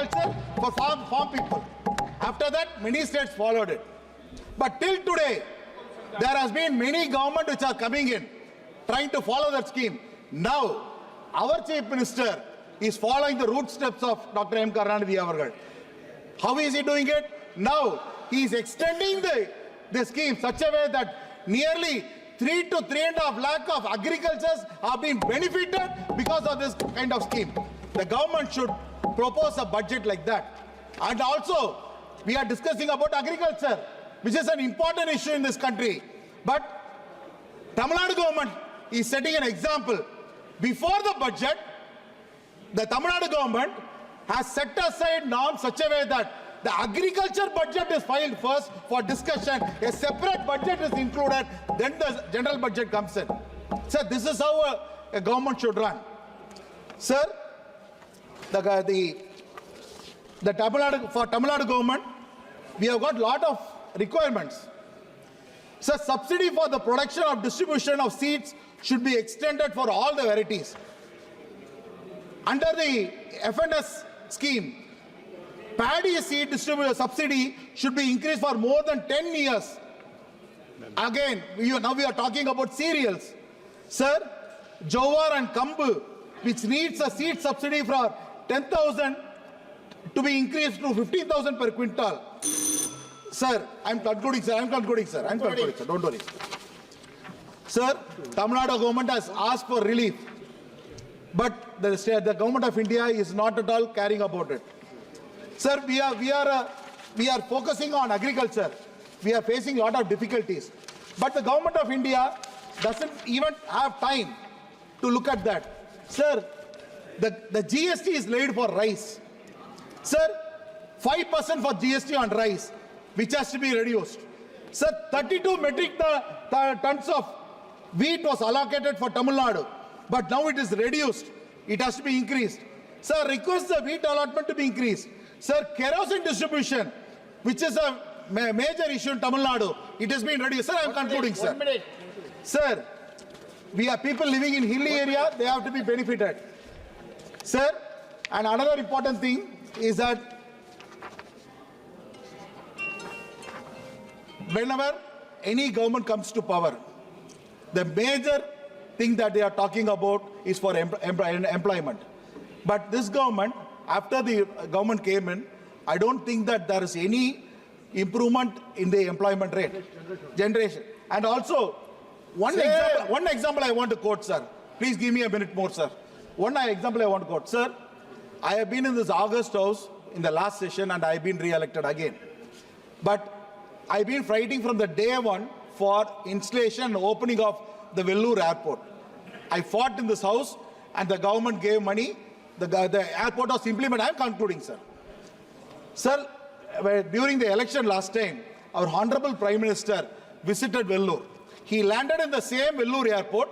agriculture for farm people. After that, many states followed it. But till today, there has been many governments which are coming in, trying to follow that scheme. Now, our Chief Minister is following the root steps of Dr. M. Karunanidhi Avargal. How is he doing it? Now, he is extending the scheme such a way that nearly 3 to 3.5 lakh of agricultures have been benefited because of this kind of scheme. The government should propose a budget like that. And also, we are discussing about agriculture, which is an important issue in this country. But Tamil Nadu government is setting an example. Before the budget, the Tamil Nadu government has set aside norms such a way that the agriculture budget is filed first for discussion, a separate budget is included, then the general budget comes in. Sir, this is how a government should run. Sir, for Tamil Nadu government, we have got a lot of requirements. Sir, subsidy for the production or distribution of seeds should be extended for all the varieties. Under the FNS scheme, paddy seed subsidy should be increased for more than 10 years. Again, now we are talking about cereals. Sir, jowar and kambu, which needs a seed subsidy for 10,000 to be increased to 15,000 per quintal. Sir, I'm concluding, sir. Don't worry. Sir, Tamil Nadu government has asked for relief, but the government of India is not at all caring about it. Sir, we are focusing on agriculture. We are facing a lot of difficulties, but the government of India doesn't even have time to look at that. Sir, the GST is laid for rice. Sir, 5% for GST on rice, which has to be reduced. Sir, 32 metric tons of wheat was allocated for Tamil Nadu, but now it is reduced. It has to be increased. Sir, request the wheat allotment to be increased. Sir, kerosene distribution, which is a major issue in Tamil Nadu, it has been reduced. Sir, I am concluding, sir. 1 minute. Sir, we are people living in hilly area, they have to be benefited. Sir, and another important thing is that whenever any government comes to power, the major thing that they are talking about is for employment. But this government, after the government came in, I don't think that there is any improvement in the employment rate. Generation. And also, one example I want to quote, sir. Please give me a minute more, sir. One example I want to quote. Sir, I have been in this August House in the last session and I have been re-elected again. But I have been fighting from the day one for installation and opening of the Vellore airport. I fought in this house and the government gave money. The airport was implemented. I am concluding, sir. Sir, during the election last time, our Honorable Prime Minister visited Vellore. He landed in the same Vellore airport.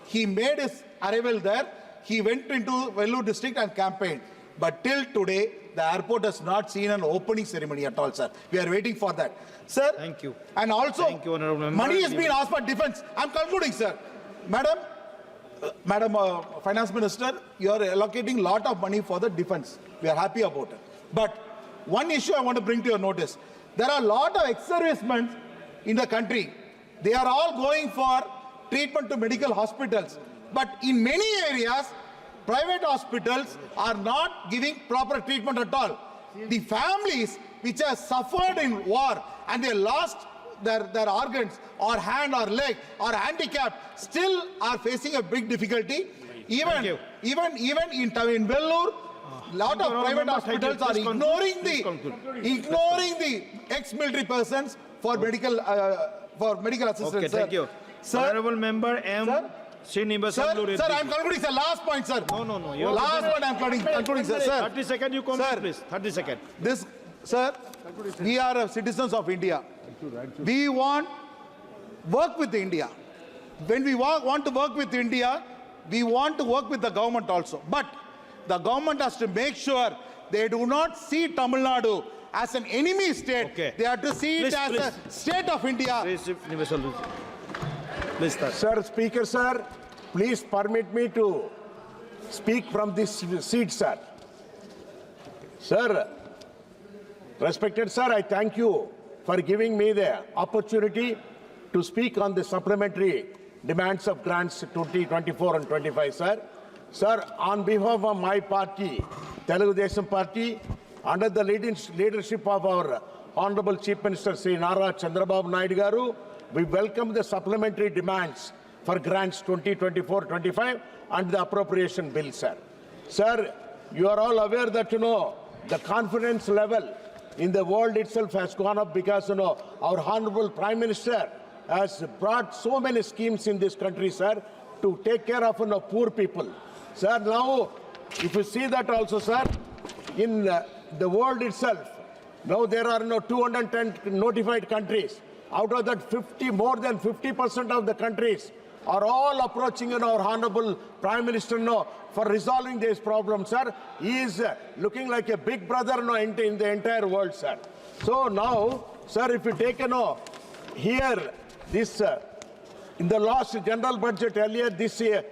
He made his arrival there. He went into Vellore district and campaigned. But till today, the airport has not seen an opening ceremony at all, sir. We are waiting for that. Sir, thank you. And also, thank you, Honorable Member. Money has been asked for defense. I am concluding, sir. Madam Finance Minister, you are allocating a lot of money for the defense. We are happy about it. But one issue I want to bring to your notice. There are a lot of ex-servicemen in the country. They are all going for treatment to medical hospitals. But in many areas, private hospitals are not giving proper treatment at all. The families which have suffered in war and they lost their organs or hand or leg or handicapped still are facing a big difficulty. Even in Vellore, lot of private hospitals are ignoring the ex-military persons for medical assistance. Okay, thank you. Sir, Honorable Member M. Sir, Sir, I am concluding, sir. Last point, sir. No. Last point, I am concluding, sir. 30 seconds, you come, Sir, please. 30 seconds. Sir, we are citizens of India. We want work with India. When we want to work with India, we want to work with the government also. But the government has to make sure they do not see Tamil Nadu as an enemy state. Okay. They have to see it as a state of India. Please start. Sir, Speaker, sir, please permit me to speak from this seat, sir. Sir, respected sir, I thank you for giving me the opportunity to speak on the supplementary demands of grants 2024 and 25, sir. Sir, on behalf of my party, Telugu Desam Party, under the leadership of our Honorable Chief Minister Sri Nara Chandrababu Naidu Garu, we welcome the supplementary demands for grants 2024-25 and the appropriation bill, sir. Sir, you are all aware that, the confidence level in the world itself has gone up because, our Honorable Prime Minister has brought so many schemes in this country, sir, to take care of, poor people. Sir, now, if you see that also, sir, in the world itself, now there are 210 notified countries. Out of that, more than 50% of the countries are all approaching our Honorable Prime Minister for resolving this problem, sir. He is looking like a big brother in the entire world, sir. So now, sir, if you take here, this in the last general budget earlier this year,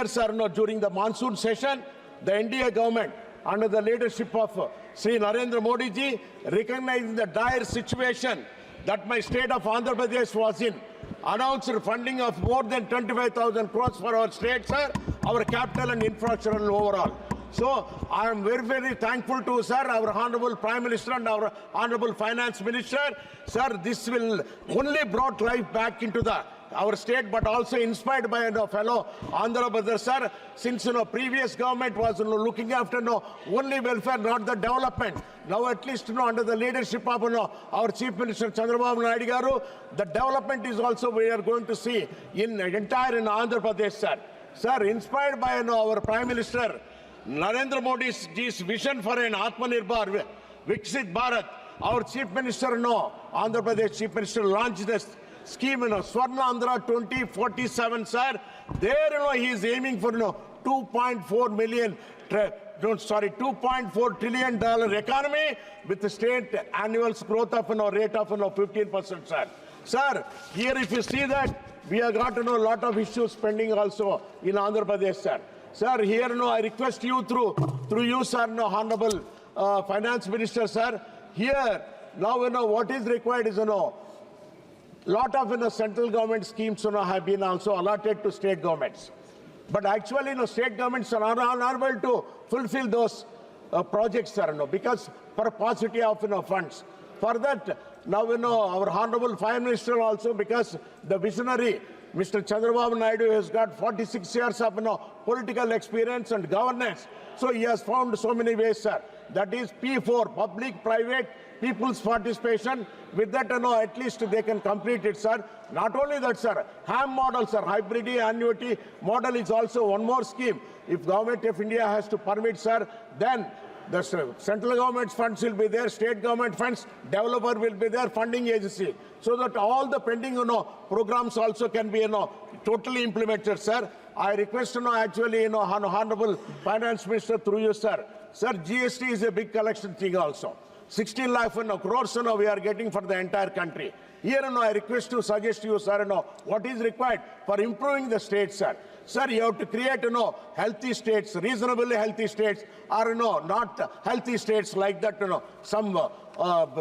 sir, during the monsoon session, the NDA government, under the leadership of Sri Narendra Modi ji, recognizing the dire situation that my state of Andhra Pradesh was in, announced funding of more than 25,000 crores for our state, sir, our capital and infrastructure overall. So I am very, very thankful to, sir, our Honorable Prime Minister and our Honorable Finance Minister. Sir, this will only brought life back into our state, but also inspired by fellow Andhra brothers, sir. Since previous government was looking after only welfare, not the development. Now at least under the leadership of our Chief Minister Chandrababu Naidu Garu, the development is also we are going to see in entire Andhra Pradesh, sir. Sir, inspired by our Prime Minister Narendra Modi's vision for an Atmanirbhar Viksit Bharat, our Chief Minister, Andhra Pradesh Chief Minister launched this scheme, Swarna Andhra 2047, sir. There, he is aiming for 2.4 trillion economy with the state annual growth of rate of 15%, sir. Sir, here if you see that, we have got a lot of issues pending also in Andhra Pradesh, sir. Sir, here I request you through you, sir, Honorable Finance Minister, sir. Here, now what is required is lot of central government schemes have been also allotted to state governments. But actually, state governments are unable to fulfill those projects, sir, because for paucity of funds. For that, now our Honorable Prime Minister also, because the visionary Mr. Chandrababu Naidu has got 46 years of political experience and governance. So he has found so many ways, sir. That is P4, public, private, people's participation. With that, at least they can complete it, sir. Not only that, sir, HAM model, sir, hybrid annuity model is also one more scheme. If Government of India has to permit, sir, then the central government funds will be there, state government funds, developer will be there, funding agency. So that all the pending, programs also can be, totally implemented, sir. I request, actually, Honorable Finance Minister through you, sir. Sir, GST is a big collection thing also. 16 lakh crores we are getting for the entire country. Here, I request to suggest to you, sir, what is required for improving the state, sir. Sir, you have to create, healthy states, reasonably healthy states, or, not healthy states like that, some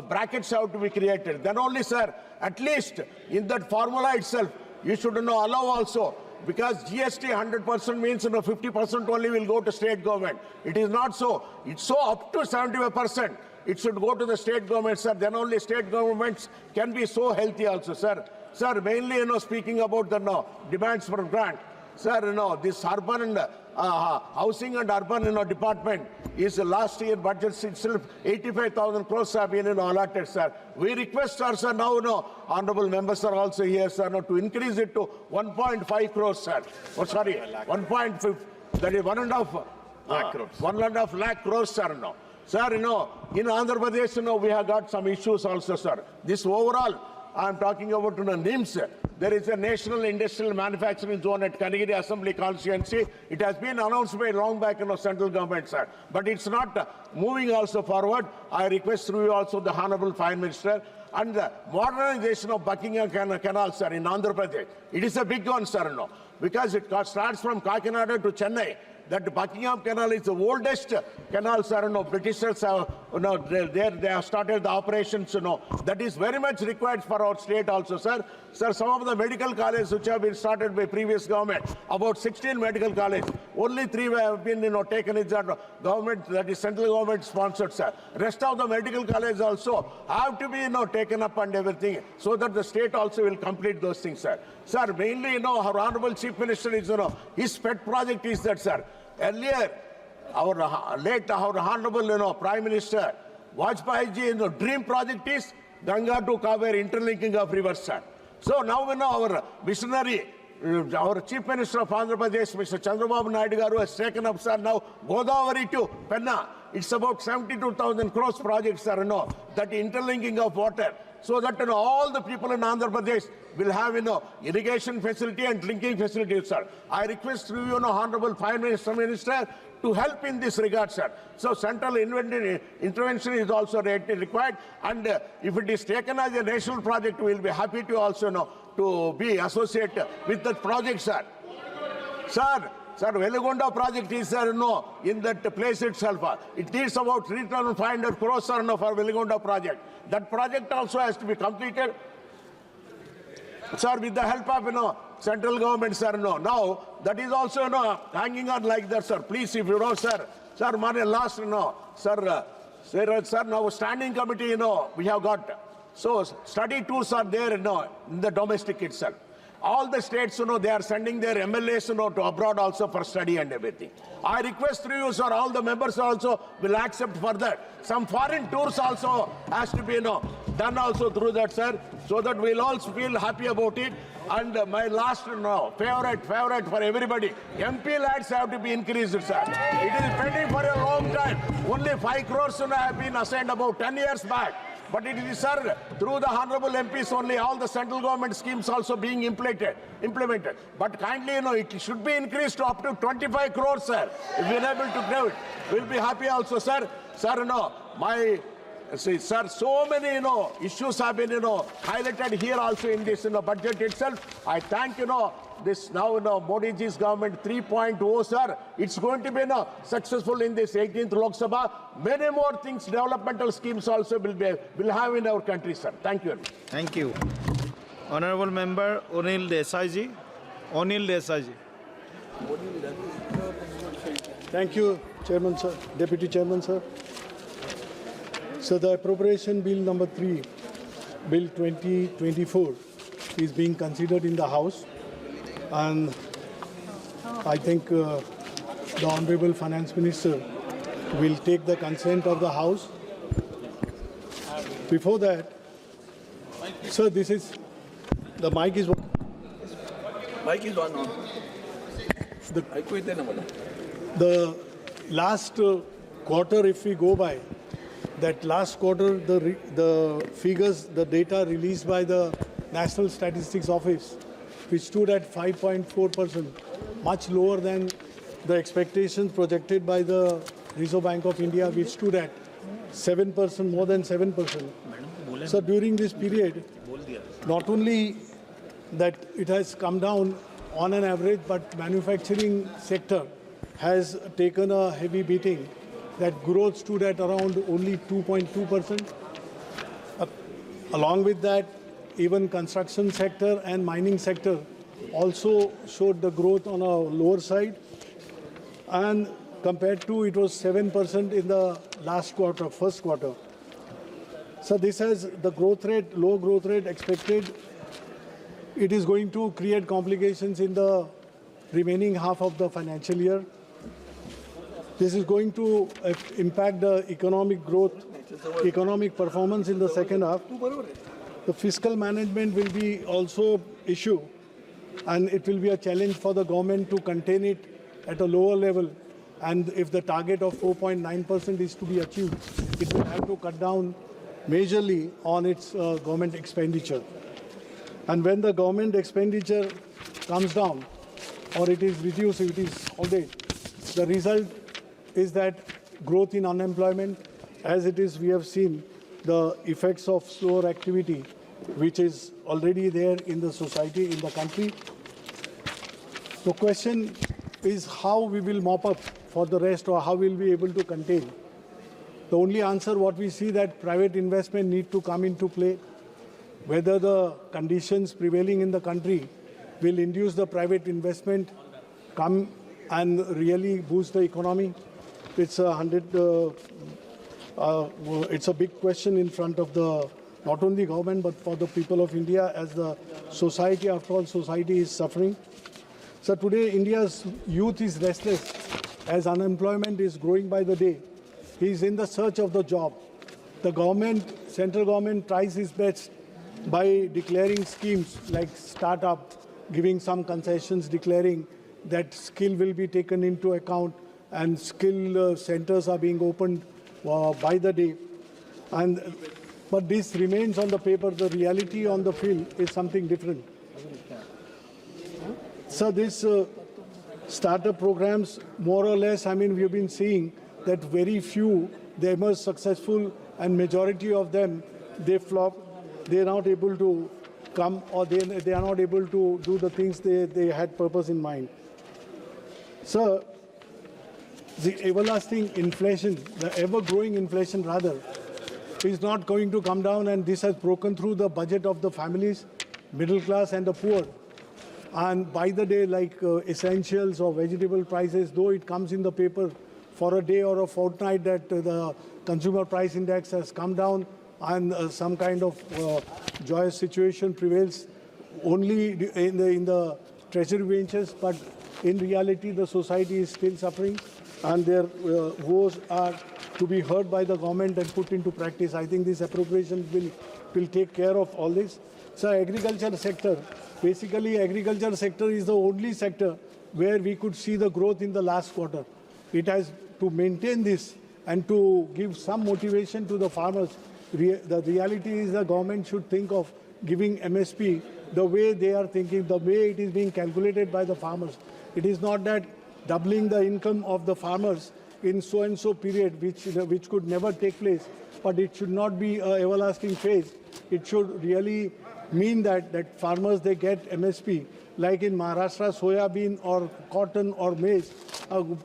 brackets have to be created. Then only, sir, at least in that formula itself, you should, allow also, because GST 100% means, 50% only will go to state government. It is not so. It's so up to 75%. It should go to the state government, sir. Then only state governments can be so healthy also, sir. Sir, mainly, speaking about the demands for grant. Sir, this urban and housing and urban department is last year budget itself 85,000 crores have been allotted, sir. We request, sir, now honorable members are also here, sir, to increase it to 1.5 crores, sir. Oh, sorry, 1.5. That is 1.5 lakh crores. 1.5 lakh crores, sir. No. Sir, in Andhra Pradesh, we have got some issues also, sir. This overall, I am talking about NIMS. There is a National Industrial Manufacturing Zone at Kanigiri Assembly Constituency. It has been announced by long back central government, sir. But it's not moving also forward. I request through you also the Honorable Prime Minister and the modernization of Buckingham Canal, sir, in Andhra Pradesh. It is a big one, sir, because it starts from Kakinada to Chennai. that Buckingham Canal is the oldest canal, sir. Britishers have, they have started the operations, That is very much required for our state also, sir. Sir, some of the medical colleges which have been started by previous government, about 16 medical colleges, only 3 have been, taken in the government, that is central government sponsored, sir. Rest of the medical colleges also have to be, taken up and everything, so that the state also will complete those things, sir. Sir, mainly, our Honorable Chief Minister is, his pet project is that, sir. Earlier, our Honorable, Prime Minister Vajpayee ji, dream project is Ganga to Kaveri interlinking of rivers, sir. So now, our visionary, our Chief Minister of Andhra Pradesh, Mr. Chandrababu Naidu Garu, has taken up, sir, now Godavari to Penna. It's about 72,000 crores projects, sir, that interlinking of water, so that all the people in Andhra Pradesh will have irrigation facility and drinking facilities, sir. I request you, Honorable Finance Minister, to help in this regard, sir. So central intervention is also required, and if it is taken as a national project, we will be happy to also to be associated with that project, sir. Sir, Veligonda project is, sir, in that place itself. It needs about 3,500 crores, sir, for Veligonda project. That project also has to be completed, sir, with the help of, central government, sir, Now, that is also, hanging on like that, sir. Please, if you know, sir, money last, sir, now standing committee, we have got. So, study tours are there, in the domestic itself. All the states, they are sending their MLAs, to abroad also for study and everything. I request through you, sir, all the members also will accept for that. Some foreign tours also has to be, done also through that, sir, so that we'll all feel happy about it. And my last, favorite for everybody, MP lads have to be increased, sir. It is pending for a long time. Only 5 crores have been assigned about 10 years back. But it is, sir, through the honorable MPs only, all the central government schemes also being implemented. But kindly, it should be increased to up to 25 crores, sir. If we are able to do it, we'll be happy also, sir. Sir, sir, so many, issues have been, highlighted here also in this, budget itself. I thank, this now, Modi ji's government 3.0, sir. It's going to be, successful in this 18th Lok Sabha. Many more things, developmental schemes also will have in our country, sir. Thank you. Thank you. Honorable Member Onil Desai ji. Onil Desai ji. Thank you, Chairman, sir. Deputy Chairman, sir. So the appropriation bill number 3, bill 2024, is being considered in the House, and I think the Honorable Finance Minister will take the consent of the House. Before that, sir, this is the mic is Mic is on. the last quarter, if we go by. That last quarter, the figures, the data released by the National Statistics Office, which stood at 5.4%, much lower than the expectations projected by the Reserve Bank of India, which stood at 7%, more than 7%. So during this period, not only that it has come down on an average, but manufacturing sector has taken a heavy beating. That growth stood at around only 2.2%. Along with that, even construction sector and mining sector also showed the growth on a lower side. And compared to, it was 7% in the last quarter, first quarter. So this has the growth rate, low growth rate expected. It is going to create complications in the remaining half of the financial year. This is going to impact the economic growth, economic performance in the second half. The fiscal management will be also issue, and it will be a challenge for the government to contain it at a lower level. And if the target of 4.9% is to be achieved, it will have to cut down majorly on its government expenditure. And when the government expenditure comes down, or it is reduced, it is already, the result is that growth in unemployment, as it is, we have seen the effects of slower activity, which is already there in the society, in the country. The question is how we will mop up for the rest or how we'll be able to contain. The only answer what we see that private investment need to come into play. Whether the conditions prevailing in the country will induce the private investment come and really boost the economy. It's it's a big question in front of the not only government but for the people of India as the society, after all, society is suffering. So today India's youth is restless as unemployment is growing by the day. He is in the search of the job. The government, central government tries its best by declaring schemes like startup, giving some concessions, declaring that skill will be taken into account and skill centers are being opened by the day. But this remains on the paper. The reality on the field is something different. So these startup programs, more or less, I mean, we've been seeing that very few, they emerge successful and majority of them, they flop. They're not able to come or they are not able to do the things they had purpose in mind. So the everlasting inflation, the ever-growing inflation rather, is not going to come down, and this has broken through the budget of the families, middle class and the poor. And by the day, like essentials or vegetable prices, though it comes in the paper for a day or a fortnight that the consumer price index has come down and some kind of joyous situation prevails only in the treasury benches, but in reality the society is still suffering and their woes are to be heard by the government and put into practice. I think this appropriation will take care of all this. So agriculture sector, basically agriculture sector is the only sector where we could see the growth in the last quarter. It has to maintain this and to give some motivation to the farmers. The reality is the government should think of giving MSP the way they are thinking, the way it is being calculated by the farmers. It is not that doubling the income of the farmers in so-and-so period, which could never take place, but it should not be an everlasting phase. It should really mean that farmers, they get MSP. Like in Maharashtra, soybean or cotton or maize,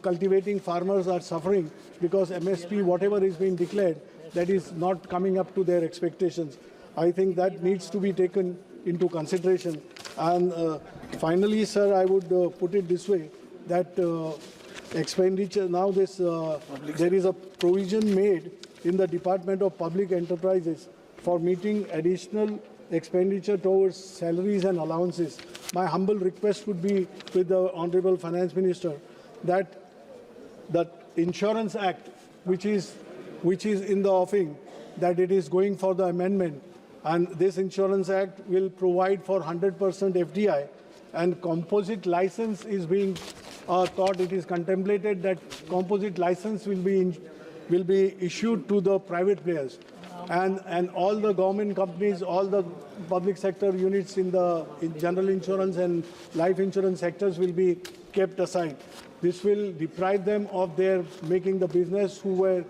cultivating farmers are suffering because MSP, whatever is being declared, that is not coming up to their expectations. I think that needs to be taken into consideration. And finally, sir, I would put it this way, that expenditure, now there is a provision made in the Department of Public Enterprises for meeting additional expenditure towards salaries and allowances. My humble request would be with the Honorable Finance Minister that the Insurance Act, which is in the offing, that it is going for the amendment, and this Insurance Act will provide for 100% FDI, and composite license is being thought. It is contemplated that composite license will be issued to the private players, and all the government companies, all the public sector units in general insurance and life insurance sectors will be kept aside. This will deprive them of their making the business who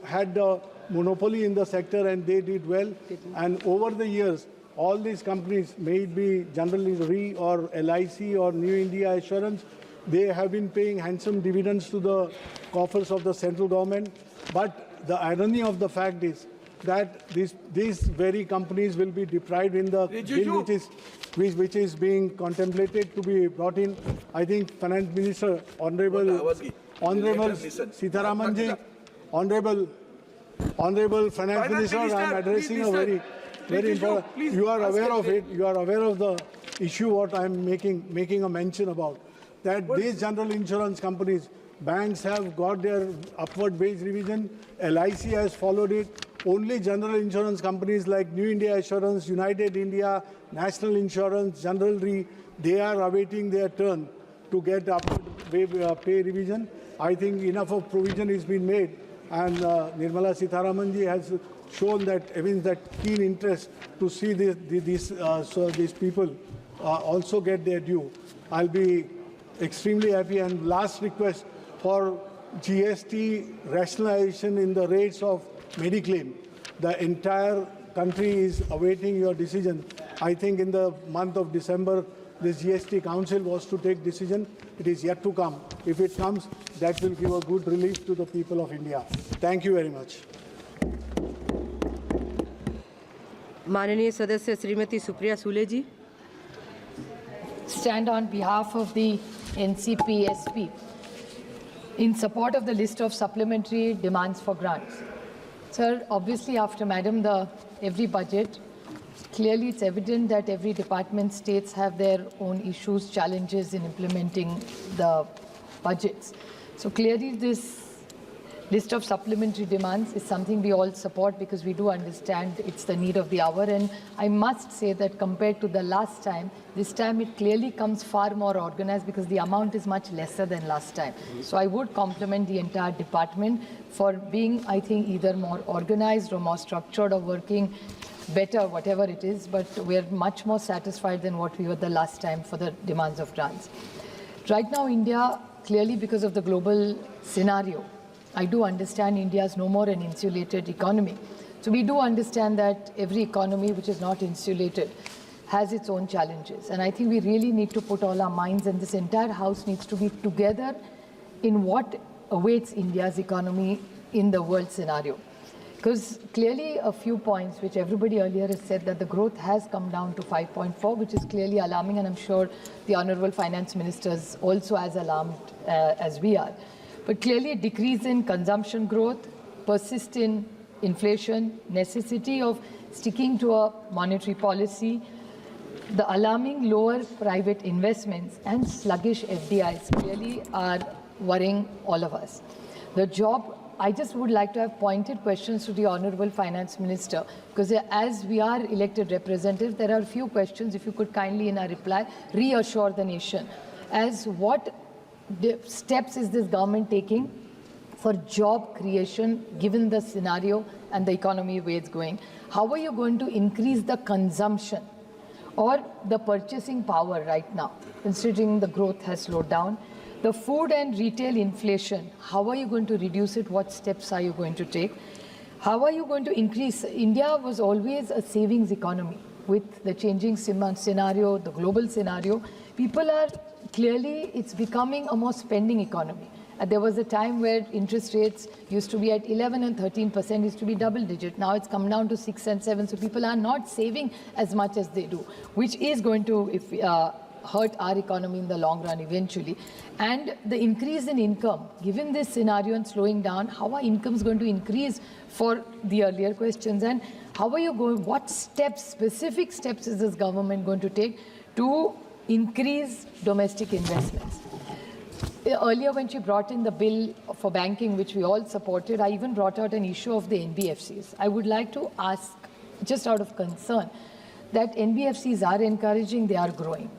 had the monopoly in the sector and they did well. And over the years, all these companies, may it be generally Re or LIC or New India Assurance, they have been paying handsome dividends to the coffers of the central government. But the irony of the fact is that these very companies will be deprived in the bill which is being contemplated to be brought in. I think Finance Minister, Honorable Sitharamanji, Honorable Finance Minister, I am addressing a very important. You are aware of it. You are aware of the issue what I am making a mention about. That these general insurance companies, banks have got their upward wage revision. LIC has followed it. Only general insurance companies like New India Assurance, United India, National Insurance, General Re, they are awaiting their turn to get upward pay revision. I think enough of provision is being made, and Nirmala Sitharamanji has shown that even that keen interest to see these people also get their due. I'll be extremely happy. And last request for GST rationalization in the rates of Mediclaim. The entire country is awaiting your decision. I think in the month of December, this GST Council was to take decision. It is yet to come. If it comes, that will give a good relief to the people of India. Thank you very much. माननीय सदस्य श्रीमती सुप्रिया सूले जी. Stand on behalf of the NCP-SP in support of the list of supplementary demands for grants. Sir, obviously after every budget, clearly it's evident that every department states have their own issues, challenges in implementing the budgets. So clearly this list of supplementary demands is something we all support because we do understand it's the need of the hour. And I must say that compared to the last time, this time it clearly comes far more organized because the amount is much lesser than last time. So I would compliment the entire department for being, I think, either more organized or more structured or working better, whatever it is. But we're much more satisfied than what we were the last time for the demands of grants. Right now, India, clearly because of the global scenario, I do understand India is no more an insulated economy. So we do understand that every economy which is not insulated has its own challenges. And I think we really need to put all our minds, and this entire house needs to be together in what awaits India's economy in the world scenario. Because clearly a few points which everybody earlier has said that the growth has come down to 5.4, which is clearly alarming, and I'm sure the Honorable Finance Minister is also as alarmed as we are. But clearly a decrease in consumption growth, persistent inflation, necessity of sticking to a monetary policy, the alarming lower private investments and sluggish FDIs clearly are worrying all of us. The job, I just would like to have pointed questions to the Honorable Finance Minister, because as we are elected representatives, there are a few questions, if you could kindly in a reply reassure the nation as what steps is this government taking for job creation given the scenario and the economy where it's going? How are you going to increase the consumption or the purchasing power right now, considering the growth has slowed down? The food and retail inflation, how are you going to reduce it? What steps are you going to take? How are you going to increase? India was always a savings economy. With the changing scenario, the global scenario, people are clearly, it's becoming a more spending economy. There was a time where interest rates used to be at 11 and 13%, used to be double digit. Now it's come down to 6 and 7. So people are not saving as much as they do, which is going to hurt our economy in the long run eventually. And the increase in income, given this scenario and slowing down, how are incomes going to increase for the earlier questions? And how are you going, what steps, specific steps is this government going to take to increase domestic investments? Earlier when she brought in the bill for banking, which we all supported, I even brought out an issue of the NBFCs. I would like to ask, just out of concern, that NBFCs are encouraging, they are growing.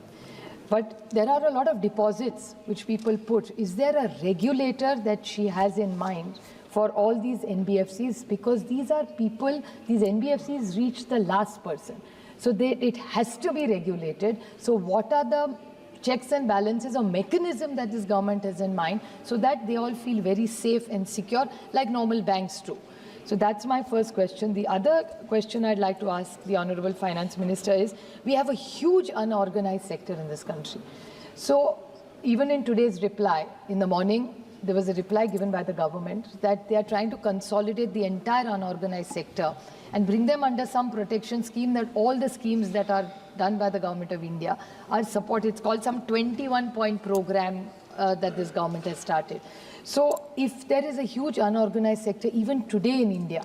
But there are a lot of deposits which people put. Is there a regulator that she has in mind for all these NBFCs? Because these are people, these NBFCs reach the last person. So it has to be regulated. So what are the checks and balances or mechanism that this government has in mind so that they all feel very safe and secure like normal banks do? So that's my first question. The other question I'd like to ask the Honorable Finance Minister is, we have a huge unorganized sector in this country. So even in today's reply, in the morning, there was a reply given by the government that they are trying to consolidate the entire unorganized sector and bring them under some protection scheme, that all the schemes that are done by the government of India are supported. It's called some 21-point program that this government has started. So if there is a huge unorganized sector even today in India,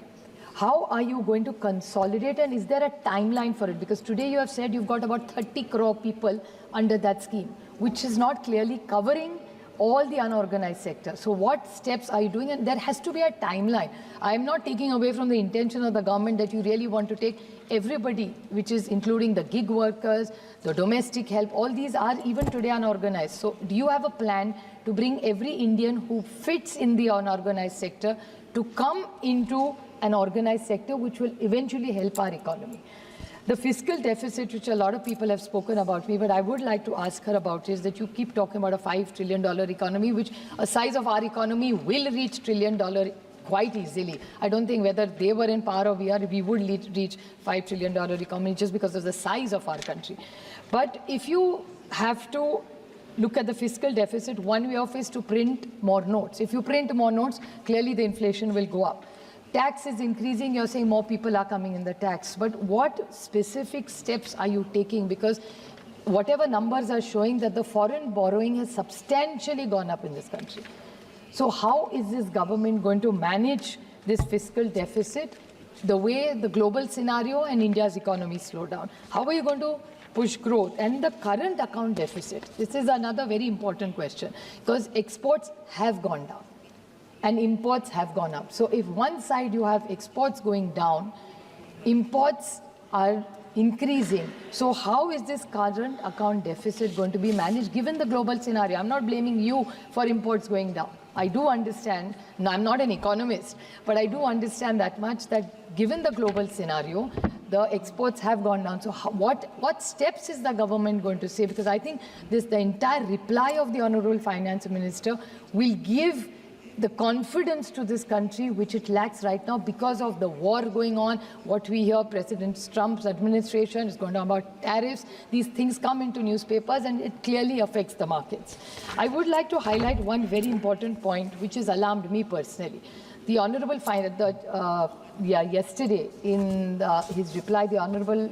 how are you going to consolidate, and is there a timeline for it? Because today you have said you've got about 30 crore people under that scheme, which is not clearly covering all the unorganized sector. So what steps are you doing? And there has to be a timeline. I am not taking away from the intention of the government that you really want to take everybody, which is including the gig workers, the domestic help, all these are even today unorganized. So do you have a plan to bring every Indian who fits in the unorganized sector to come into an organized sector which will eventually help our economy? The fiscal deficit, which a lot of people have spoken about me, but I would like to ask her about, is that you keep talking about a $5 trillion economy, which a size of our economy will reach $1 trillion quite easily. I don't think whether they were in power or we would reach $5 trillion economy just because of the size of our country. But if you have to look at the fiscal deficit. One way of is to print more notes. If you print more notes, clearly the inflation will go up. Tax is increasing, you're saying more people are coming in the tax. But what specific steps are you taking? Because whatever numbers are showing that the foreign borrowing has substantially gone up in this country. So how is this government going to manage this fiscal deficit the way the global scenario and India's economy slow down? How are you going to push growth? And the current account deficit, this is another very important question, because exports have gone down and imports have gone up. So if one side you have exports going down, imports are increasing. So how is this current account deficit going to be managed given the global scenario? I'm not blaming you for imports going down. I do understand, no, I'm not an economist, but I do understand that much that given the global scenario, the exports have gone down. So what steps is the government going to say? Because I think the entire reply of the Honorable Finance Minister will give the confidence to this country which it lacks right now because of the war going on. What we hear, President Trump's administration is going on about tariffs. These things come into newspapers and it clearly affects the markets. I would like to highlight one very important point which has alarmed me personally. The Honorable yesterday in his reply, the Honorable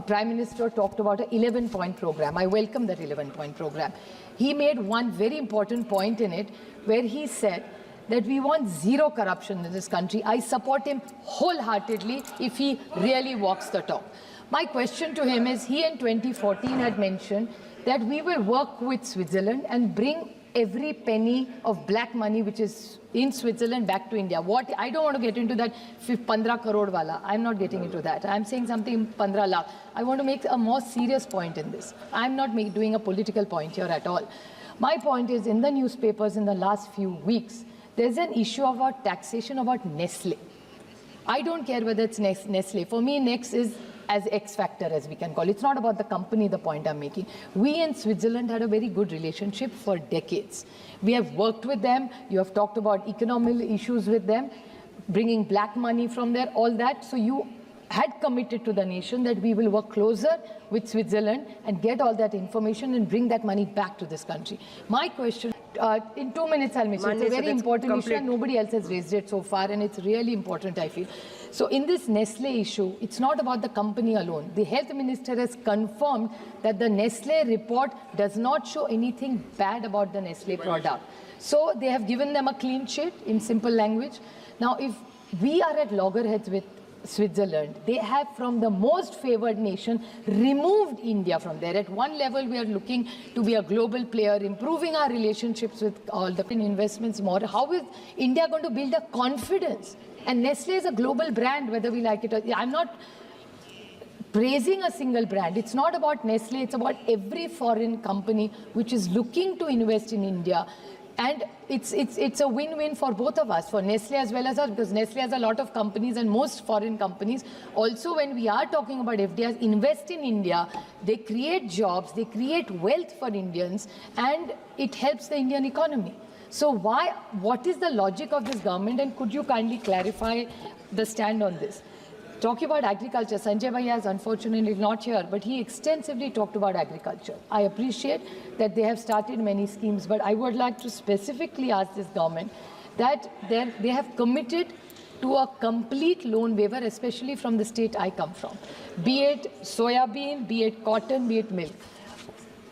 Prime Minister talked about an 11-point program. I welcome that 11-point program. He made one very important point in it where he said that we want zero corruption in this country. I support him wholeheartedly if he really walks the talk. My question to him is, he in 2014 had mentioned that we will work with Switzerland and bring every penny of black money which is in Switzerland back to India. I don't want to get into that 15 crore wala. I'm not getting into that. I'm saying something 15 lakh. I want to make a more serious point in this. I'm not doing a political point here at all. My point is, in the newspapers in the last few weeks, there's an issue about taxation about Nestle. I don't care whether it's Nestle. For me, Next is as X factor, as we can call it. It's not about the company, the point I'm making. We in Switzerland had a very good relationship for decades. We have worked with them. You have talked about economic issues with them, bringing black money from there, all that. So you had committed to the nation that we will work closer with Switzerland and get all that information and bring that money back to this country. My question, in 2 minutes I'll mention, it's a very important issue and nobody else has raised it so far and it's really important, I feel. So in this Nestle issue, it's not about the company alone. The health minister has confirmed that the Nestle report does not show anything bad about the Nestle product. So they have given them a clean sheet in simple language. Now, if we are at loggerheads with Switzerland, they have, from the most favored nation, removed India from there. At one level, we are looking to be a global player, improving our relationships with all the investments more. How is India going to build a confidence? And Nestle is a global brand, whether we like it or not. I'm not praising a single brand. It's not about Nestle. It's about every foreign company which is looking to invest in India. And it's a win-win for both of us, for Nestle as well as us, because Nestle has a lot of companies and most foreign companies. Also, when we are talking about FDIs, invest in India, they create jobs, they create wealth for Indians, and it helps the Indian economy. So what is the logic of this government, and could you kindly clarify the stand on this? Talking about agriculture, Sanjay Bhaiya is unfortunately not here, but he extensively talked about agriculture. I appreciate that they have started many schemes, but I would like to specifically ask this government that they have committed to a complete loan waiver, especially from the state I come from, be it soybean, be it cotton, be it milk.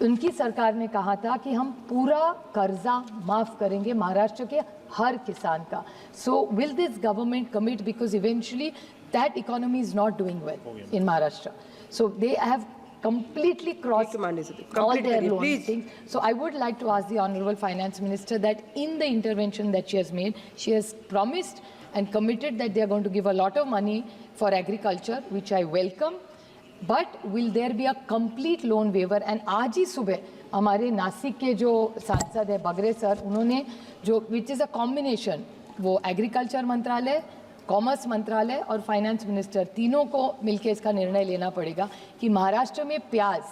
उनकी सरकार ने कहा था कि हम पूरा कर्जा माफ करेंगे महाराष्ट्र के हर किसान का. So will this government commit, because eventually that economy is not doing well in Maharashtra. So they have completely crossed all their loan things. So I would like to ask the Honorable Finance Minister that in the intervention that she has made, she has promised and committed that they are going to give a lot of money for agriculture, which I welcome. But will there be a complete loan waiver? And आज ही सुबह हमारे नासिक के जो सांसद है बगरे sir, उन्होंने जो which is a combination, वो एग्रीकल्चर मंत्रालय, कॉमर्स मंत्रालय और फाइनेंस मिनिस्टर तीनों को मिलकर इसका निर्णय लेना पड़ेगा कि महाराष्ट्र में प्याज,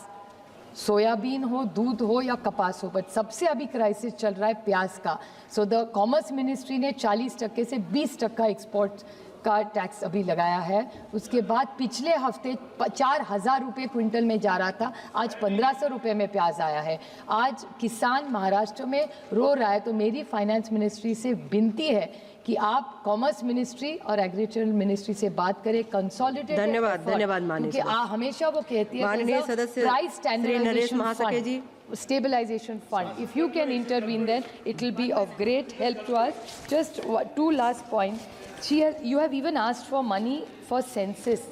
सोयाबीन हो, दूध हो या कपास हो, बट सबसे अभी क्राइसिस चल रहा है प्याज का. सो द कॉमर्स मिनिस्ट्री ने 40% से 20% एक्सपोर्ट का टैक्स अभी लगाया है। उसके बाद पिछले हफ्ते 4,000 रुपये क्विंटल में जा रहा था, आज 1,500 रुपये में प्याज आया है। आज किसान महाराष्ट्र में रो रहा है। तो मेरी फाइनेंस मिनिस्ट्री से विनती है कि आप कॉमर्स मिनिस्ट्री और एग्रीकल्चर मिनिस्ट्री से बात करें, कंसोलिडेटेड। धन्यवाद माननीय क्योंकि हमेशा वो कहती है माननीय सदस्य price Shri Naresh Mahaske ji, stabilization fund. If you can intervene, then it will be of great help to us. Just two last points. You have even asked for money for census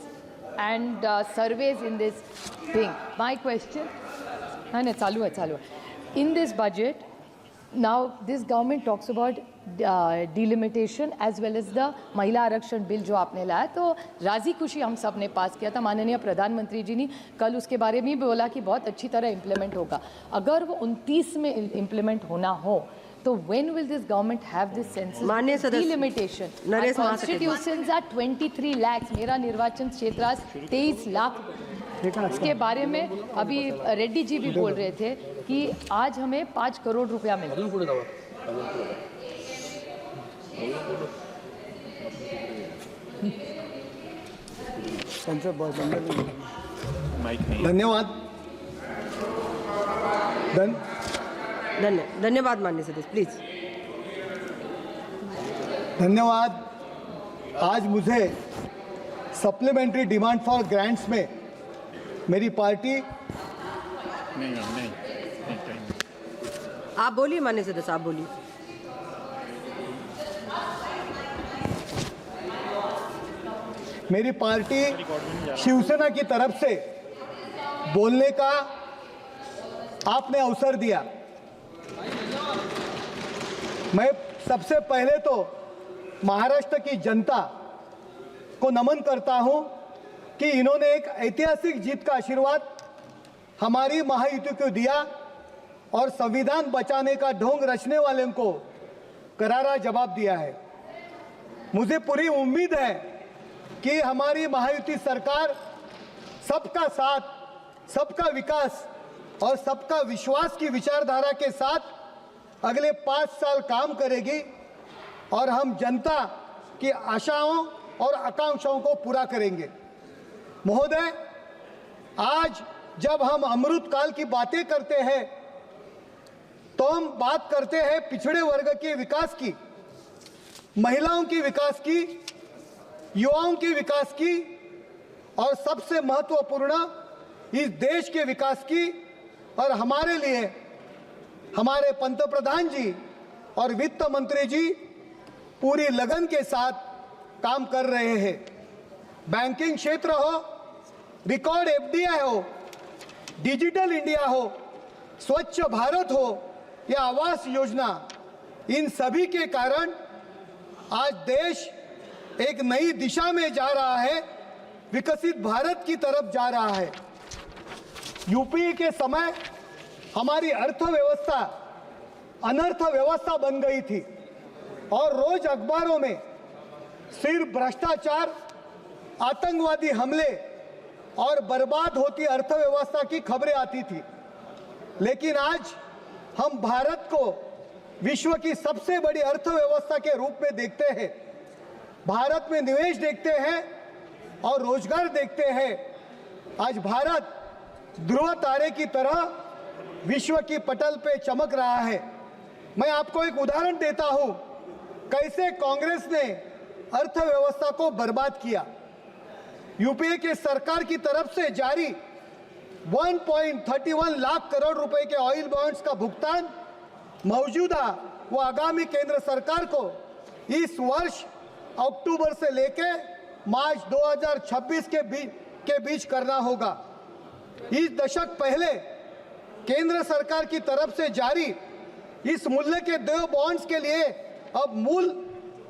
and surveys in this thing. My question, and it's chalu hai. In this budget, now this government talks about delimitation as well as the महिला आरक्षण bill जो आपने लाया, तो राजी खुशी हम सब ने पास किया था। माननीय प्रधानमंत्री जी ने कल उसके बारे में भी बोला कि बहुत अच्छी तरह इम्प्लीमेंट होगा। अगर वो 29 में इम्प्लीमेंट होना हो तो when will this government have this census माननीय सदस्य delimitation? Naresh Mahaske ji, Constitutions are 23 lakhs, मेरा निर्वाचन क्षेत्र आज 23 लाख। इसके बारे में अभी रेड्डी जी भी बोल रहे थे कि आज हमें 5 करोड़ रुपया मिला। धन्यवाद। धन्यवाद माननीय सदस्य, प्लीज। धन्यवाद। आज मुझे सप्लीमेंट्री डिमांड फॉर ग्रांट्स में मेरी पार्टी आप बोलिए माननीय सदस्य, आप बोलिए। मेरी पार्टी शिवसेना की तरफ से बोलने का आपने अवसर दिया। मैं सबसे पहले तो महाराष्ट्र की जनता को नमन करता हूं कि इन्होंने एक ऐतिहासिक जीत का आशीर्वाद हमारी महायुति को दिया और संविधान बचाने का ढोंग रचने वाले को करारा जवाब दिया है। मुझे पूरी उम्मीद है कि हमारी महायुति सरकार सबका साथ, सबका विकास और सबका विश्वास की विचारधारा के साथ अगले 5 साल काम करेगी और हम जनता की आशाओं और आकांक्षाओं को पूरा करेंगे। महोदय, आज जब हम अमृत काल की बातें करते हैं तो हम बात करते हैं पिछड़े वर्ग के विकास की, महिलाओं की विकास की, युवाओं के विकास की और सबसे महत्वपूर्ण इस देश के विकास की। और हमारे लिए हमारे पंतप्रधान जी और वित्त मंत्री जी पूरी लगन के साथ काम कर रहे हैं। बैंकिंग क्षेत्र हो, रिकॉर्ड एफडीआई हो, डिजिटल इंडिया हो, स्वच्छ भारत हो या आवास योजना, इन सभी के कारण आज देश एक नई दिशा में जा रहा है, विकसित भारत की तरफ जा रहा है। यूपीए के समय हमारी अर्थव्यवस्था अनर्थ व्यवस्था बन गई थी और रोज अखबारों में सिर्फ भ्रष्टाचार, आतंकवादी हमले और बर्बाद होती अर्थव्यवस्था की खबरें आती थी। लेकिन आज हम भारत को विश्व की सबसे बड़ी अर्थव्यवस्था के रूप में देखते हैं। भारत में निवेश देखते हैं और रोजगार देखते हैं। आज भारत ध्रुव तारे की तरह विश्व की पटल पे चमक रहा है। मैं आपको एक उदाहरण देता हूं, कैसे कांग्रेस ने अर्थव्यवस्था को बर्बाद किया। यूपीए के सरकार की तरफ से जारी 1.31 लाख करोड़ रुपए के ऑयल बॉन्ड्स का भुगतान मौजूदा व आगामी केंद्र सरकार को इस वर्ष अक्टूबर से लेकर मार्च 2026 के बीच करना होगा। इस दशक पहले केंद्र सरकार की तरफ से जारी इस मूल्य के 2 बॉन्ड्स के लिए अब मूल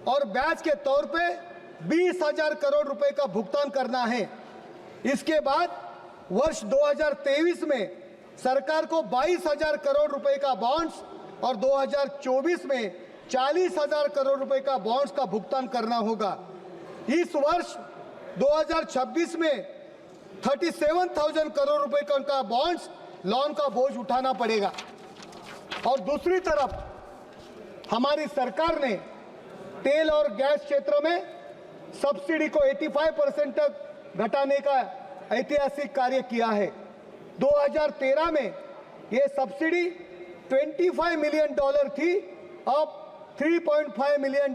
और ब्याज के तौर पे 20,000 करोड़ रुपए का भुगतान करना है। इसके बाद वर्ष 2023 में सरकार को 22,000 करोड़ रुपए का बॉन्ड्स और 2024 में 40,000 करोड़ रुपए का बॉन्ड्स का भुगतान करना होगा। इस वर्ष 2026 में 37,000 करोड़ रुपए का उनका बॉन्ड्स लोन का बोझ उठाना पड़ेगा। और दूसरी तरफ हमारी सरकार ने तेल और गैस क्षेत्र में सब्सिडी को 85% तक घटाने का ऐतिहासिक कार्य किया है। 2013 में ये सब्सिडी $25 मिलियन थी, अब $3.5 मिलियन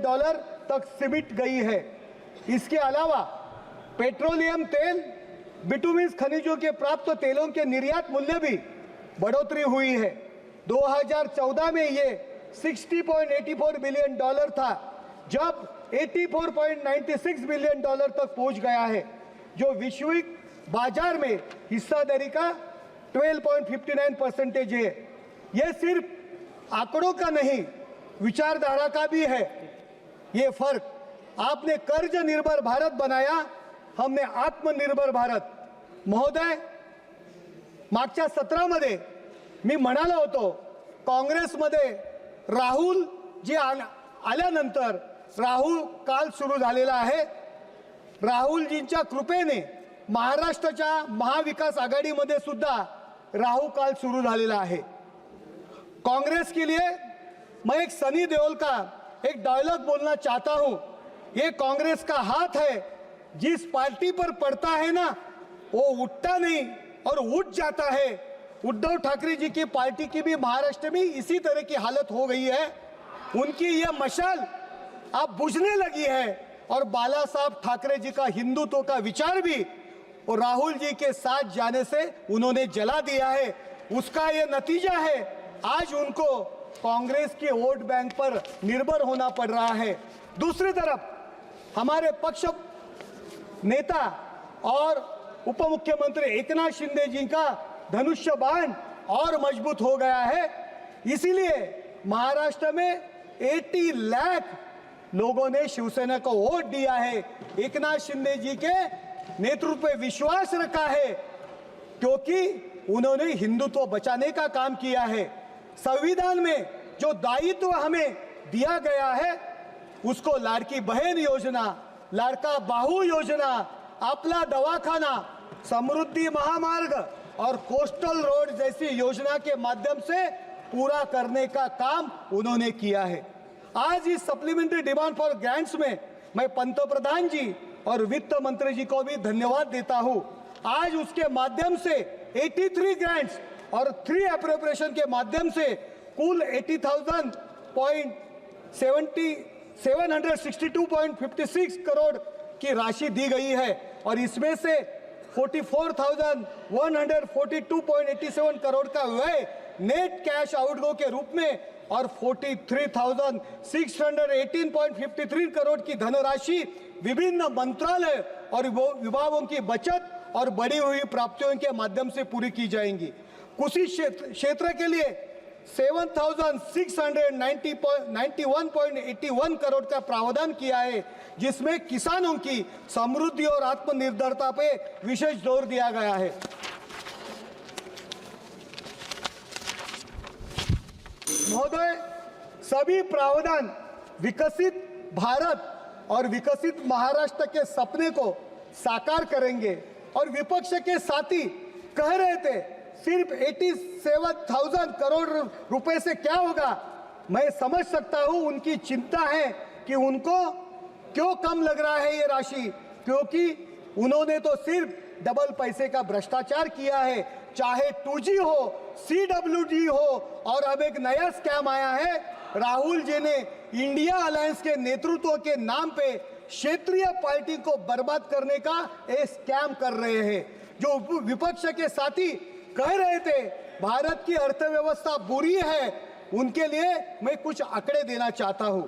तक सिमट गई है। इसके अलावा पेट्रोलियम तेल, बिटुमिन्स खनिजों के प्राप्त तेलों के निर्यात मूल्य भी बढ़ोतरी हुई है। 2014 में ये $60.84 बिलियन था, जब $84.96 बिलियन तक पहुंच गया है, जो वैश्विक बाजार में हिस्सेदारी का 12.59% है। यह सिर्फ आंकड़ों का नहीं, विचारधारा का भी है। ये फर्क, आपने कर्ज निर्भर भारत बनाया, हमने आत्मनिर्भर भारत। महोदय, मागच्या सत्रामध्ये मी म्हणालो होतो, काँग्रेसमध्ये राहुल जी आल्यानंतर राहुल काल सुरू झालेला आहे। राहुलजींच्या कृपेने महाराष्ट्राच्या महाविकास आघाडीमध्ये सुद्धा राहुल काल सुरू झालेला आहे। कांग्रेस के लिए मैं एक सनी देओल का एक डायलॉग बोलना चाहता हूं। ये कांग्रेस का हाथ है, जिस पार्टी पर पड़ता है ना, वो उठता नहीं और उठ जाता है। उद्धव ठाकरे जी की पार्टी की भी महाराष्ट्र में इसी तरह की हालत हो गई है। उनकी यह मशाल अब बुझने लगी है और बाला साहब ठाकरे जी का हिंदुत्व का विचार भी और राहुल जी के साथ जाने से उन्होंने जला दिया है। उसका यह नतीजा है, आज उनको कांग्रेस के वोट बैंक पर निर्भर होना पड़ रहा है। दूसरी तरफ हमारे पक्ष नेता और उप मुख्यमंत्री एकनाथ शिंदे जी का धनुष्य बाण और मजबूत हो गया है। इसीलिए महाराष्ट्र में 80 लाख लोगों ने शिवसेना को वोट दिया है। एकनाथ शिंदे जी के नेतृत्व पे विश्वास रखा है, क्योंकि उन्होंने हिंदुत्व बचाने का काम किया है। संविधान में जो दायित्व हमें दिया गया है, उसको लाड़की बहन योजना, लाड़का बाहू योजना, अपना दवाखाना, समृद्धि महामार्ग और कोस्टल रोड जैसी योजना के माध्यम से पूरा करने का काम उन्होंने किया है। आज इस सप्लीमेंट्री डिमांड फॉर ग्रांट्स में मैं पंतप्रधान जी और वित्त मंत्री जी को भी धन्यवाद देता हूं। आज उसके माध्यम से 83 ग्रांट्स और 3 अप्रोप्रिएशन के माध्यम से कुल 762.56 करोड़ की राशि दी गई है और इसमें से 44,142.87 करोड़ का व्यय नेट कैश आउटगो के रूप में और 43,618.53 करोड़ की धनराशि विभिन्न मंत्रालय और विभागों की बचत और बढ़ी हुई प्राप्तियों के माध्यम से पूरी की जाएंगी। कृषि क्षेत्र के लिए 7,691.81 करोड़ का प्रावधान किया है, जिसमें किसानों की समृद्धि और आत्मनिर्भरता पे विशेष जोर दिया गया है। महोदय, सभी प्रावधान विकसित भारत और विकसित महाराष्ट्र के सपने को साकार करेंगे और विपक्ष के साथी कह रहे थे सिर्फ 87,000 करोड़ रुपए से क्या होगा। मैं समझ सकता हूं उनकी चिंता है कि उनको क्यों कम लग रहा है ये राशि, क्योंकि उन्होंने तो सिर्फ डबल पैसे का भ्रष्टाचार किया है। चाहे 2G हो, CWD हो और अब एक नया स्कैम आया है। राहुल जी ने इंडिया अलायंस के नेतृत्व के नाम पे क्षेत्रीय पार्टी को बर्बाद करने का एक स्कैम कर रहे हैं। जो विपक्ष के साथी कह रहे थे भारत की अर्थव्यवस्था बुरी है, उनके लिए मैं कुछ आंकड़े देना चाहता हूं।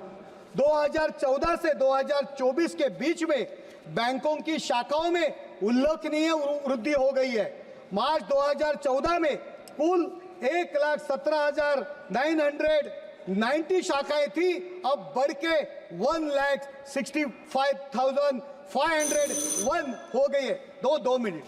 2014 से 2024 के बीच में बैंकों की शाखाओं में उल्लेखनीय वृद्धि हो गई है। मार्च 2014 में कुल 1,17,990 शाखाएं थी, अब बढ़ के 1,65,501 हो गई है। दो मिनट।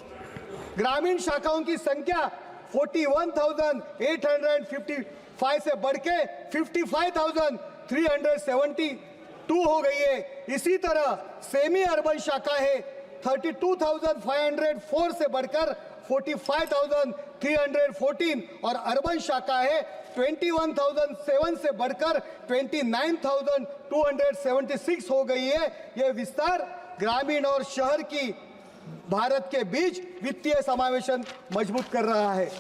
ग्रामीण शाखाओं की संख्या 41,855 से बढ़ के 55,372 हो गई है। इसी तरह सेमी अर्बन शाखा है 32,504 से बढ़कर 45,314 और अर्बन शाखा है 21,007 से बढ़कर 29,276 हो गई है। यह विस्तार ग्रामीण और शहर की भारत के बीच वित्तीय समावेशन मजबूत कर रहा है।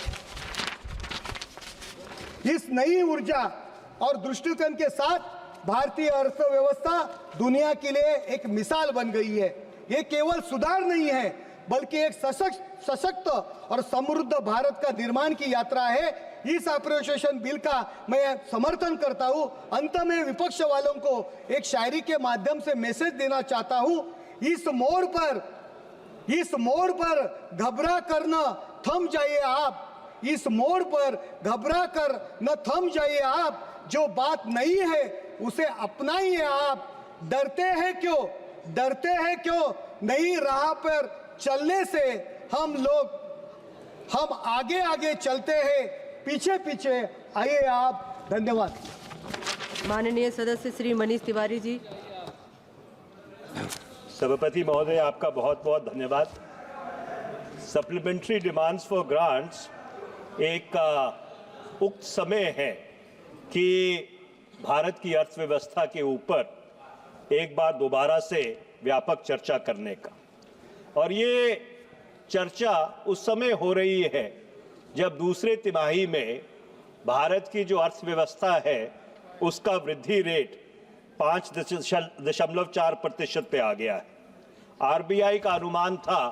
इस नई ऊर्जा और दृष्टिकोण के साथ भारतीय अर्थव्यवस्था दुनिया के लिए एक मिसाल बन गई है। ये केवल सुधार नहीं है, बल्कि एक सशक्त और समृद्ध भारत का निर्माण की यात्रा है। इस अप्रोप्रिएशन बिल का मैं समर्थन करता हूं। अंत में विपक्ष वालों को एक शायरी के माध्यम से मैसेज देना चाहता हूं। इस मोड़ पर घबरा कर न थम जाइए आप, इस मोड़ पर घबरा कर न थम जाइए आप, जो बात नहीं है उसे अपनाइए आप। डरते हैं क्यों नई राह पर चलने से हम आगे चलते हैं, पीछे आइए आप। धन्यवाद। माननीय सदस्य श्री मनीष तिवारी जी। सभापति महोदय, आपका बहुत बहुत धन्यवाद। सप्लीमेंट्री डिमांड्स फॉर ग्रांट्स एक उक्त समय है कि भारत की अर्थव्यवस्था के ऊपर एक बार दोबारा से व्यापक चर्चा करने का, और ये चर्चा उस समय हो रही है जब दूसरे तिमाही में भारत की जो अर्थव्यवस्था है उसका वृद्धि रेट 5.4% पे आ गया है। आरबीआई का अनुमान था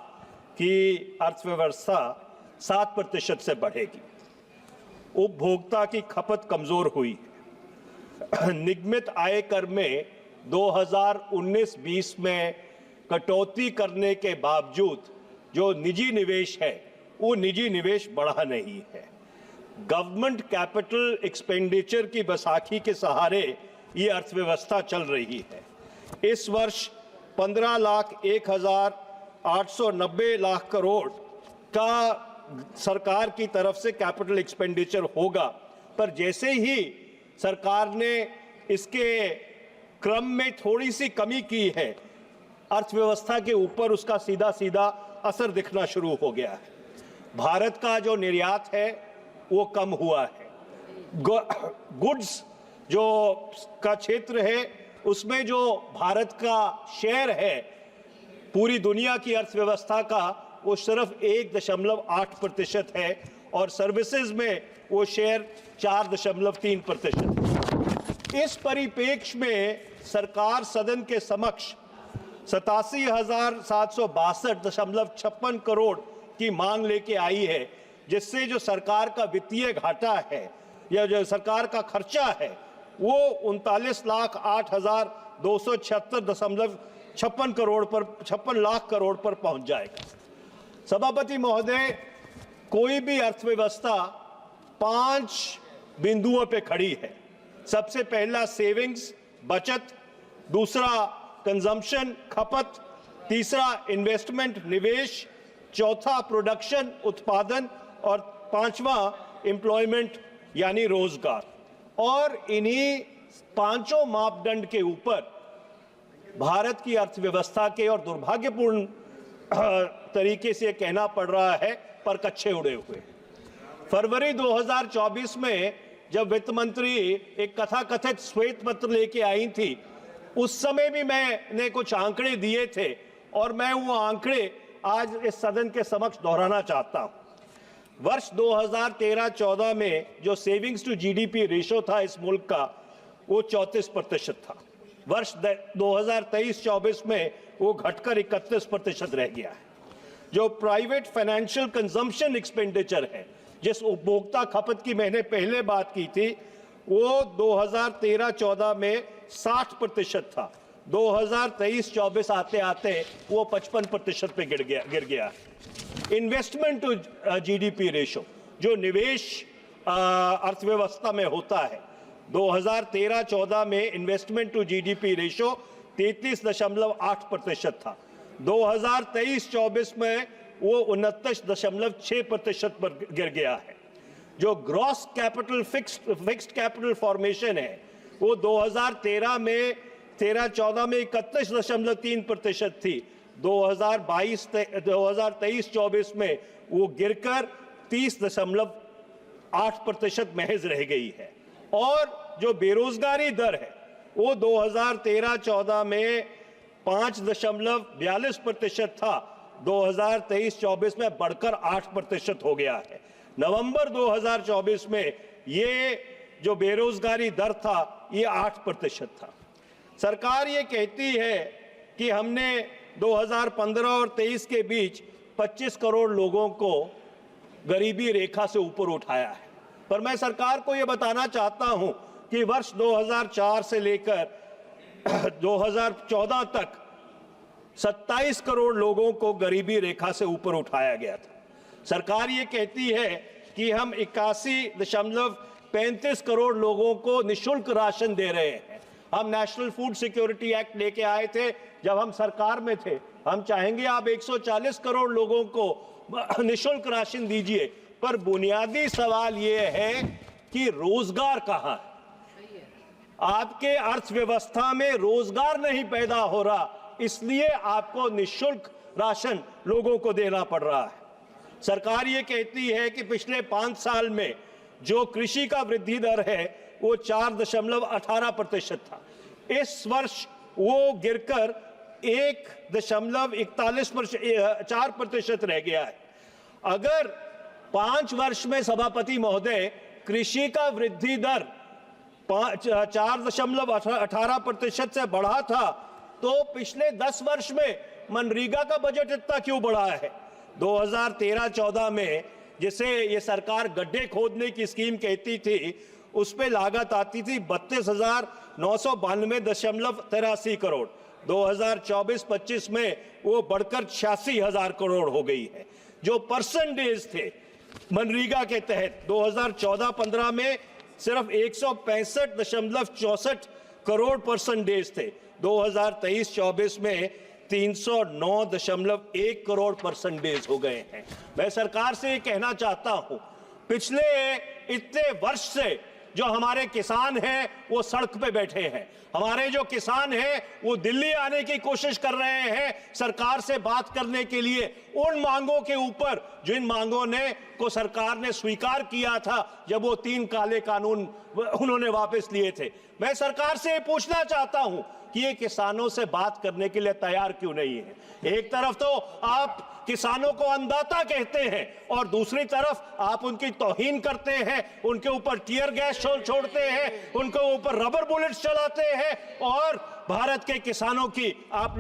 कि अर्थव्यवस्था 7% से बढ़ेगी। उपभोक्ता की खपत कमजोर हुई। निगमित आय कर में 2019-20 में कटौती करने के बावजूद जो निजी निवेश है वो निजी निवेश बढ़ा नहीं है। गवर्नमेंट कैपिटल एक्सपेंडिचर की बैसाखी के सहारे ये अर्थव्यवस्था चल रही है। इस वर्ष 15,01,890 लाख करोड़ का सरकार की तरफ से कैपिटल एक्सपेंडिचर होगा, पर जैसे ही सरकार ने इसके क्रम में थोड़ी सी कमी की है, अर्थव्यवस्था के ऊपर उसका सीधा सीधा असर दिखना शुरू हो गया है। भारत का जो निर्यात है वो कम हुआ है। गुड्स जो का क्षेत्र है उसमें जो भारत का शेयर है पूरी दुनिया की अर्थव्यवस्था का वो सिर्फ 1.8% है, और सर्विसेज में वो शेयर 4.3%। इस परिप्रेक्ष्य में सरकार सदन के समक्ष 87,762.56 करोड़ की मांग लेके आई है, जिससे जो सरकार का वित्तीय घाटा है या जो सरकार का खर्चा है वो 39,8,276.56 लाख करोड़ पर पहुंच जाएगा। सभापति महोदय, कोई भी अर्थव्यवस्था 5 बिंदुओं पे खड़ी है। सबसे पहला सेविंग्स बचत, दूसरा कंजम्पशन खपत, तीसरा इन्वेस्टमेंट निवेश, चौथा प्रोडक्शन उत्पादन, और पांचवा एम्प्लॉयमेंट यानी रोजगार। और इन्हीं पांचों मापदंड के ऊपर भारत की अर्थव्यवस्था के, और दुर्भाग्यपूर्ण तरीके से कहना पड़ रहा है, पर कच्छे उड़े हुए। फरवरी 2024 में जब वित्त मंत्री एक कथाकथित श्वेत पत्र लेके आई थी, उस समय भी मैंने कुछ आंकड़े दिए थे, और मैं वो आंकड़े आज इस सदन के समक्ष दोहराना चाहता हूं। वर्ष 2013-14 में जो सेविंग्स टू जीडीपी रेशो था इस मुल्क का वो 34% था। वर्ष 2023-24 में वो घटकर 31% रह गया है। जो प्राइवेट फाइनेंशियल कंजम्पशन एक्सपेंडिचर है, जिस उपभोक्ता खपत की मैंने पहले बात की थी, वो 2013-14 में 60% था। 2023-24 आते आते वो 55% पे गिर गया। इन्वेस्टमेंट टू जीडीपी रेशो, जो निवेश अर्थव्यवस्था में होता है, 2013-14 में इन्वेस्टमेंट टू जीडीपी रेशो 33.8% था। 2023-24 में वो 29.6% पर गिर गया है। जो gross capital fixed capital formation है वो 2013 में 13-14 में 31.3% थी। 2023-24 में वो गिरकर 30.8% महज रह गई है। और जो बेरोजगारी दर है वो 2013-14 में 5.42% था, 2023-24 में बढ़कर 8% हो गया है। नवंबर 2024 में ये जो बेरोजगारी दर था ये 8% था। सरकार ये कहती है कि हमने 2015 और 23 के बीच 25 करोड़ लोगों को गरीबी रेखा से ऊपर उठाया है, पर मैं सरकार को ये बताना चाहता हूं कि वर्ष 2004 से लेकर 2014 तक 27 करोड़ लोगों को गरीबी रेखा से ऊपर उठाया गया था। सरकार ये कहती है कि हम 81.35 करोड़ लोगों को निःशुल्क राशन दे रहे हैं। हम नेशनल फूड सिक्योरिटी एक्ट लेके आए थे जब हम सरकार में थे। हम चाहेंगे आप 140 करोड़ लोगों को निःशुल्क राशन दीजिए, पर बुनियादी सवाल ये है कि रोजगार कहां है? आपके अर्थव्यवस्था में रोजगार नहीं पैदा हो रहा, इसलिए आपको निःशुल्क राशन लोगों को देना पड़ रहा है। सरकार ये कहती है कि पिछले 5 साल में जो कृषि का वृद्धि दर है वो 4.18% था। इस वर्ष वो गिरकर 1.41% रह गया है। अगर 5 वर्ष में सभापति महोदय कृषि का वृद्धि दर 4.18% से बढ़ा था, तो पिछले 10 वर्ष में मनरेगा का बजट इतना क्यों बढ़ा है? 2013-14 में जिसे ये सरकार गड्ढे खोदने की स्कीम कहती थी, उस पे लागत आती थी 32,992.83 करोड़। 2024-25 में वो बढ़कर 86,000 करोड़ हो गई है। जो परसेंटेज थे मनरेगा के तहत 2014-15 में सिर्फ 165.64 करोड़ परसेंटेज थे, 2023-24 में 309.1 करोड़ परसेंटेज हो गए हैं। मैं सरकार से ये कहना चाहता हूं, पिछले इतने वर्ष से जो हमारे किसान हैं वो सड़क पे बैठे हैं। हमारे जो किसान हैं वो दिल्ली आने की कोशिश कर रहे हैं सरकार से बात करने के लिए उन मांगों के ऊपर जिन मांगों को सरकार ने स्वीकार किया था जब वो 3 काले कानून उन्होंने वापस लिए थे। मैं सरकार से पूछना चाहता हूं कि ये किसानों से बात करने के लिए तैयार क्यों नहीं है? एक तरफ तो आप किसानों को अन्नदाता कहते हैं और दूसरी तरफ आप उनकी तौहीन करते हैं, उनके ऊपर टीयर गैस छोड़ते हैं, उनके ऊपर रबर बुलेट्स चलाते हैं और भारत के किसानों की आप